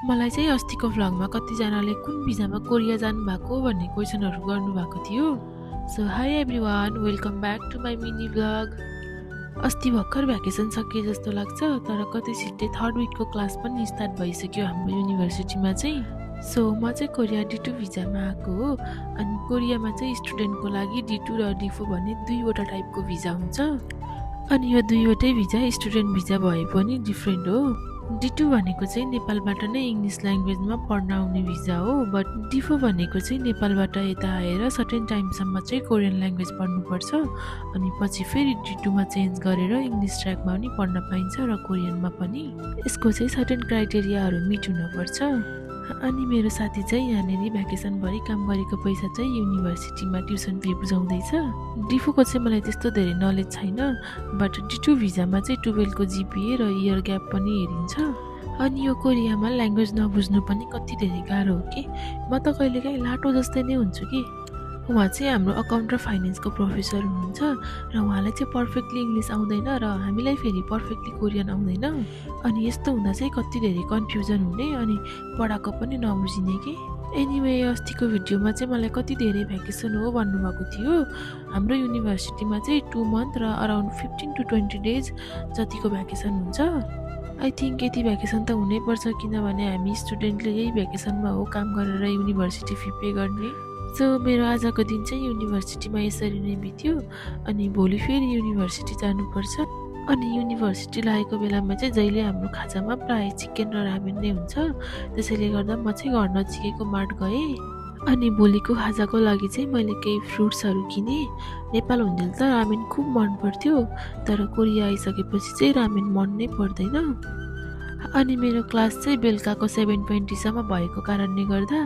मलाई चाहिँ अस्तिको भ्लगमा कतिजनाले कुन भिजामा कोरिया जानुभएको भन्ने क्वेसनहरू गर्नुभएको थियो। So hi everyone, welcome back to my mini vlog. अस्ति भर्खर भ्याकेसन सकिए जस्तो लाग्छ, तर कति छिट्टै थर्ड विकको क्लास पनि स्टार्ट भइसक्यो हाम्रो युनिभर्सिटीमा चाहिँ। सो म चाहिँ कोरिया D2 भिजामा आएको हो। अनि कोरियामा चाहिँ स्टुडेन्टको लागि D2 र D4 भन्ने दुईवटा टाइपको भिजा हुन्छ। अनि यो दुईवटै भिजा स्टुडेन्ट भिजा भए पनि डिफ्रेन्ट हो। D2 भनेको चाहिँ नेपालबाट नै इङ्ग्लिस ल्याङ्ग्वेजमा पढ्न आउने भिजा हो, बट D4 भनेको चाहिँ नेपालबाट यता आएर सर्टेन टाइमसम्म चाहिँ कोरियन ल्याङ्ग्वेज पढ्नुपर्छ। अनि पछि फेरि D2 मा चेन्ज गरेर इङ्ग्लिस ट्र्याकमा पनि पढ्न पाइन्छ र कोरियनमा पनि। यसको चाहिँ सर्टेन क्राइटेरियाहरू मिट हुनुपर्छ। अनि मेरो साथी चाहिँ यहाँनिर भ्याकेसनभरि काम गरेको पैसा चाहिँ युनिभर्सिटीमा ट्युसन फी बुझाउँदैछ। D4 को चाहिँ मलाई त्यस्तो धेरै नलेज छैन, बट D2 भिजामा चाहिँ 12 को GPA र इयर ग्याप पनि हेरिन्छ। अनि यो कोरियामा ल्याङ्ग्वेज नबुझ्नु पनि कति धेरै गाह्रो हो कि म त कहिलेकाहीँ लाटो जस्तै नै हुन्छु कि। उहाँ चाहिँ हाम्रो अकाउन्ट र फाइनेन्सको प्रोफेसर हुनुहुन्छ र उहाँलाई चाहिँ पर्फेक्टली इङ्ग्लिस आउँदैन र हामीलाई फेरि पर्फेक्टली कोरियन आउँदैन। अनि यस्तो हुँदा चाहिँ कति धेरै कन्फ्युजन हुने अनि पढाएको पनि नबुझिने कि। एनिवे अस्तिको भिडियोमा चाहिँ मलाई कति धेरै भ्याकेसन हो भन्नुभएको थियो। हाम्रो युनिभर्सिटीमा चाहिँ 2 मन्थ र अराउन्ड 15 to 20 डेज जतिको भ्याकेसन हुन्छ। आई थिङ्क यति भ्याकेसन त हुनैपर्छ, किनभने हामी स्टुडेन्टले यही भ्याकेसनमा हो काम गरेर युनिभर्सिटी फी पे गर्ने। सो मेरो आजको दिन चाहिँ युनिभर्सिटीमा यसरी नै बित्यो। अनि भोलि फेरि युनिभर्सिटी जानुपर्छ। अनि युनिभर्सिटी लागेको बेलामा चाहिँ जहिले हाम्रो खाजामा प्रायः चिकन र रामेन नै हुन्छ। त्यसैले गर्दा म चाहिँ घर नजिकैको मार्ट गएँ। अनि भोलिको खाजाको लागि चाहिँ मैले केही फ्रुट्सहरू किनेँ। नेपाल हुन्जेल त रामेन खुब मन पर्थ्यो, तर कोरिया आइसकेपछि चाहिँ रामेन मन नै पर्दैन। अनि मेरो क्लास चाहिँ बेलुकाको 7:20 सम्म भएको कारणले गर्दा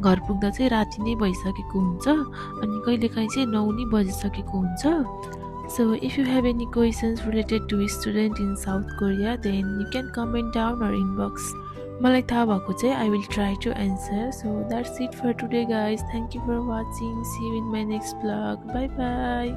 घर पुग्दा चाहिँ राति नै भइसकेको हुन्छ। अनि कहिलेकाहीँ चाहिँ 9 नै बजिसकेको हुन्छ। So if you have any questions related to student in South Korea, then you can comment down or inbox. मलाई थाहा भएको चाहिँ I will try to answer. So that's it for today guys. Thank you for watching. See you in my next vlog. Bye bye.